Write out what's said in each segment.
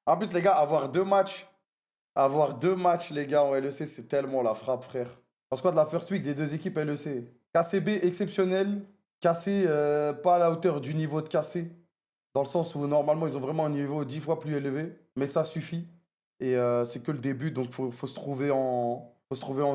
En plus, les gars, avoir deux matchs, les gars, en LEC, c'est tellement la frappe, frère. Parce quoi de la first week des deux équipes LEC? KCB exceptionnel, KC pas à la hauteur du niveau de KC, dans le sens où normalement ils ont vraiment un niveau 10 fois plus élevé, mais ça suffit. Et c'est que le début, donc faut se trouver en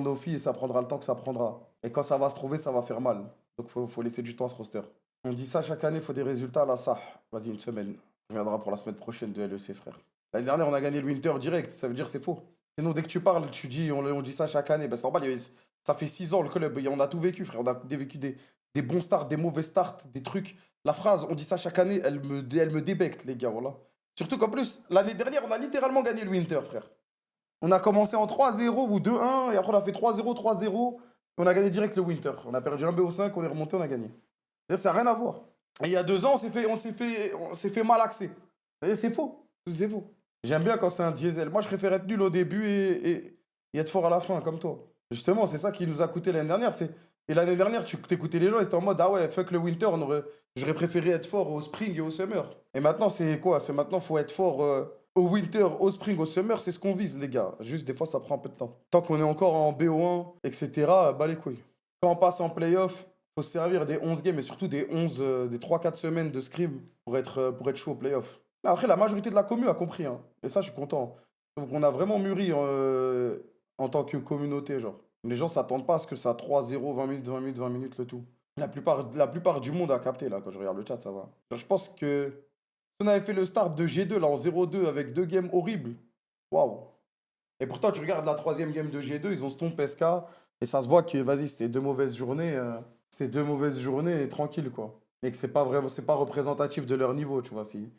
Ophi et ça prendra le temps que ça prendra. Et quand ça va se trouver, ça va faire mal. Donc faut laisser du temps à ce roster. On dit ça chaque année, il faut des résultats, là, ça. Vas-y, une semaine. On reviendra pour la semaine prochaine de LEC, frère. L'année dernière, on a gagné le Winter direct, ça veut dire que c'est faux. Sinon, dès que tu parles, tu dis, on dit ça chaque année. Ben, c'est normal, ça fait 6 ans le club, on a tout vécu, frère. On a vécu des bons starts, des mauvais starts, des trucs. La phrase, on dit ça chaque année, elle me débecte, les gars, voilà. Surtout qu'en plus, l'année dernière, on a littéralement gagné le Winter, frère. On a commencé en 3-0 ou 2-1, et après on a fait 3-0, 3-0, et on a gagné direct le Winter. On a perdu un BO5, on est remonté, on a gagné. C'est-à-dire, ça n'a rien à voir. Et il y a 2 ans, on s'est fait malaxer. C'est faux. C'est faux. J'aime bien quand c'est un diesel. Moi, je préfère être nul au début et être fort à la fin, comme toi. Justement, c'est ça qui nous a coûté l'année dernière. Et l'année dernière, tu t'écoutais les gens et c'était en mode, ah ouais, fuck le winter, j'aurais préféré être fort au spring et au summer. Et maintenant, c'est quoi? C'est maintenant, faut être fort au winter, au spring, au summer, c'est ce qu'on vise, les gars. Juste, des fois, ça prend un peu de temps. Tant qu'on est encore en BO1, etc., bah les couilles. Quand on passe en playoff, faut se servir des 11 games et surtout des 3-4 semaines de scrim pour être chaud au playoff. Après, la majorité de la commu a compris, hein. Et ça, je suis content. Donc, on a vraiment mûri en tant que communauté, genre. Les gens s'attendent pas à ce que ça 3-0, 20 minutes, 20 minutes, 20 minutes, le tout. La plupart du monde a capté, là, quand je regarde le chat, ça va. Genre, je pense que si on avait fait le start de G2, là, en 0-2, avec 2 games horribles, waouh. Et pourtant, tu regardes la troisième game de G2, ils ont stomp SK, et ça se voit que, vas-y, c'était 2 mauvaises journées. C'était 2 mauvaises journées et tranquille, quoi. Et que c'est pas vraiment, c'est pas représentatif de leur niveau, tu vois. Si,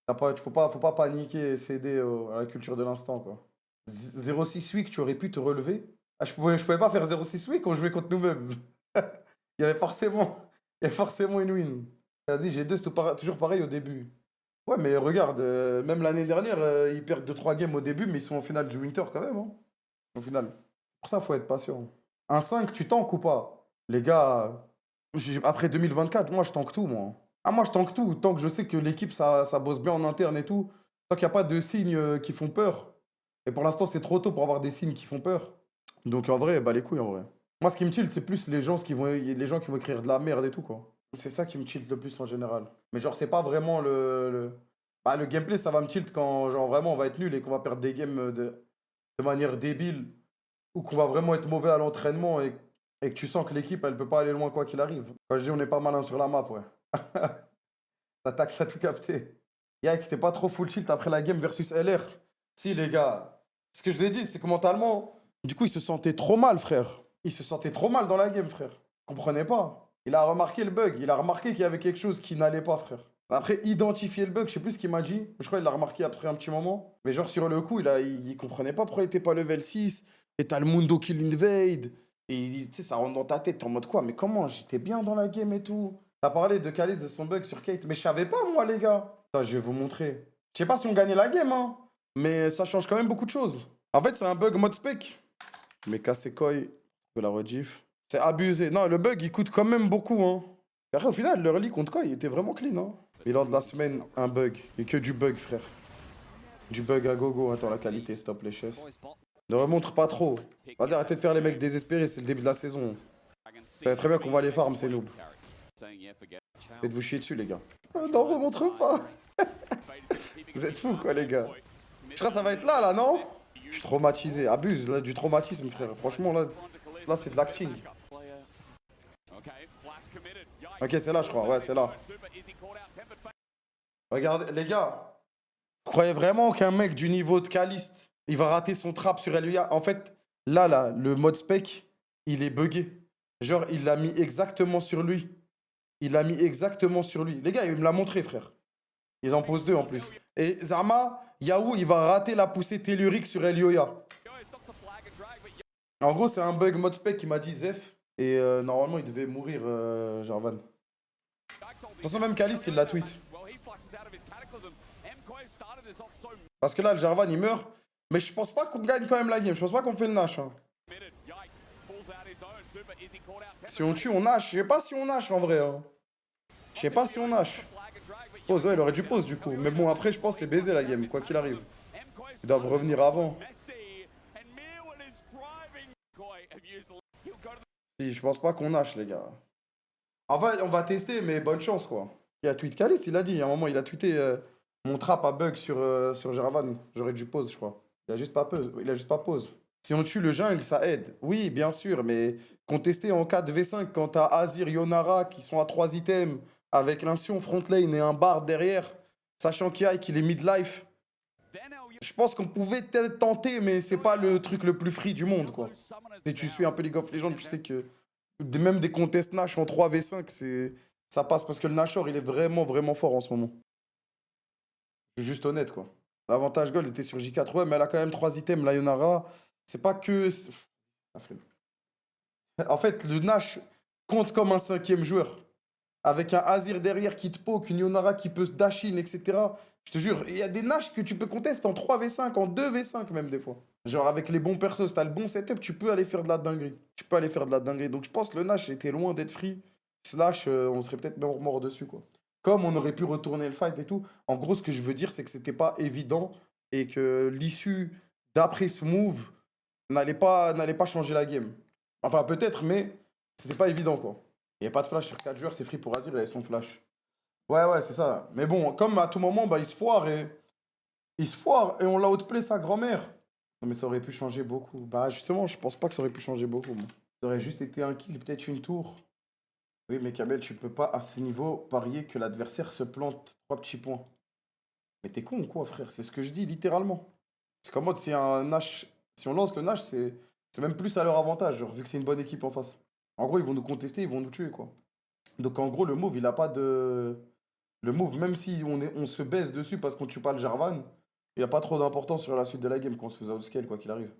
faut pas paniquer et céder à la culture de l'instant, quoi. 0-6 week, tu aurais pu te relever. Ah, je pouvais pas faire 0-6 week quand je jouais contre nous-mêmes. Il y avait forcément une win. Vas-y, G2, c'est toujours pareil au début. Ouais, mais regarde, même l'année dernière, ils perdent 2-3 games au début, mais ils sont en finale du Winter quand même, hein, au final. Pour ça, faut être patient. Un 5, tu tankes ou pas? Les gars, après 2024, moi, je tank tout, moi. Ah, moi, je tank tout. Tant que je sais que l'équipe, ça bosse bien en interne et tout. Tant qu'il n'y a pas de signes qui font peur. Et pour l'instant, c'est trop tôt pour avoir des signes qui font peur. Donc, en vrai, bah, les couilles, en vrai. Moi, ce qui me tilt, c'est plus les gens qui vont écrire de la merde et tout, quoi. C'est ça qui me tilt le plus en général. Mais genre, c'est pas vraiment Bah, le gameplay, ça va me tilt quand, genre, vraiment, on va être nul et qu'on va perdre des games de manière débile ou qu'on va vraiment être mauvais à l'entraînement et que tu sens que l'équipe, elle peut pas aller loin quoi qu'il arrive. Quand je dis on n'est pas malin sur la map, ouais. T'as tout capté. Yike, t'es pas trop full tilt après la game versus LR. Si, les gars. Ce que je vous ai dit, c'est que mentalement, du coup, il se sentait trop mal, frère. Il se sentait trop mal dans la game, frère. Comprenez pas. Il a remarqué le bug. Il a remarqué qu'il y avait quelque chose qui n'allait pas, frère. Après, identifier le bug, je sais plus ce qu'il m'a dit. Je crois qu'il l'a remarqué après un petit moment. Mais genre, sur le coup, il comprenait pas pourquoi il était pas level 6. Et t'as le Mundo Kill Invade. Et tu sais, ça rentre dans ta tête. T'es en mode quoi? Mais comment? J'étais bien dans la game et tout. T'as parlé de Kalis, de son bug sur Kate. Mais je savais pas, moi, les gars. Attends, je vais vous montrer. Je sais pas si on gagnait la game, hein. Mais ça change quand même beaucoup de choses. En fait, c'est un bug mode spec. Mais Kasekoi de la rediff. C'est abusé. Non, le bug, il coûte quand même beaucoup, hein. Et après, au final, le rallye contre Koi, il était vraiment clean, hein. Bilan de la semaine, un bug. Et que du bug, frère. Du bug à gogo. Attends, la qualité, stop les chefs. Ne remontre pas trop. Vas-y, arrêtez de faire les mecs désespérés, c'est le début de la saison. Vous savez très bien qu'on va les farm, c'est noob. Faites vous chier dessus, les gars. Non, remontre pas. Vous êtes fous, quoi, les gars. Je crois que ça va être là, non? Je suis traumatisé. Abuse, là, du traumatisme, frère. Franchement, là c'est de l'acting. Ok, c'est là, je crois. Ouais, c'est là. Regardez, les gars. Vous croyez vraiment qu'un mec du niveau de Caliste, il va rater son trap sur LUA? En fait, là, le mode spec, il est buggé. Genre, il l'a mis exactement sur lui. Il l'a mis exactement sur lui. Les gars, il me l'a montré, frère. Il en pose 2 en plus. Et Zama, Yahoo, il va rater la poussée tellurique sur Elioya. En gros, c'est un bug mode spec qui m'a dit Zef. Et normalement, il devait mourir, Jarvan. De toute façon, même Caliste, il l'a tweet. Parce que là, le Jarvan, il meurt. Mais je pense pas qu'on gagne quand même la game. Je pense pas qu'on fait le Nash, hein. Si on tue, on Nash. Je sais pas si on Nash en vrai, hein. Je sais pas si on Nash. Pause, ouais, il aurait dû pause du coup. Mais bon, après, je pense que c'est baisé la game, quoi qu'il arrive. Ils doivent revenir avant. Si, je pense pas qu'on nage, les gars. On va tester, mais bonne chance, quoi. Il y a tweet Calis, il a dit. À un moment, il a tweeté mon trap a bug sur Jaravan. J'aurais dû pause, je crois. Il a juste pas pause. Il a juste pas pause. Si on tue le jungle, ça aide. Oui, bien sûr, mais contester en 4v5 quand t'as Azir, Yonara qui sont à 3 items avec l'Insion front lane et un bard derrière, sachant qu'il est mid-life. Je pense qu'on pouvait peut-être tenter, mais c'est pas le truc le plus free du monde, quoi. Si tu suis un peu League of Legends, tu sais que même des contests Nash en 3v5, ça passe parce que le Nashor, il est vraiment, vraiment fort en ce moment. Je suis juste honnête, quoi. L'avantage gold était sur J4, ouais, mais elle a quand même 3 items, la Yonara. C'est pas que... La flemme. En fait, le Nash compte comme un 5e joueur. Avec un Azir derrière qui te poke, une Yonara qui peut se dash in, etc. Je te jure, il y a des Nash que tu peux contester en 3v5, en 2v5 même des fois. Genre avec les bons persos, si t'as le bon setup, tu peux aller faire de la dinguerie. Tu peux aller faire de la dinguerie. Donc je pense que le Nash était loin d'être free. Slash, on serait peut-être mort dessus, quoi. Comme on aurait pu retourner le fight et tout. En gros, ce que je veux dire, c'est que c'était pas évident et que l'issue d'après ce move n'allait pas changer la game. Enfin, peut-être, mais c'était pas évident, quoi. Il n'y a pas de flash sur 4 joueurs, c'est free pour Azir, il avait son flash. Ouais, ouais, c'est ça. Mais bon, comme à tout moment, bah, il se foire et on l'a outplay sa grand-mère. Non, mais ça aurait pu changer beaucoup. Bah, justement, je pense pas que ça aurait pu changer beaucoup, moi. Ça aurait juste été un kill, peut-être une tour. Oui, mais Kamel, tu peux pas à ce niveau parier que l'adversaire se plante 3 petits points. Mais t'es con ou quoi, frère? C'est ce que je dis, littéralement. C'est qu'en mode, si on lance le Nash, c'est même plus à leur avantage, genre, vu que c'est une bonne équipe en face. En gros, ils vont nous contester, ils vont nous tuer, quoi. Donc, en gros, le move, il a pas de. Le move, même si on se baisse dessus parce qu'on tue pas le Jarvan, il a pas trop d'importance sur la suite de la game quand on se fait outscale, quoi qu'il arrive.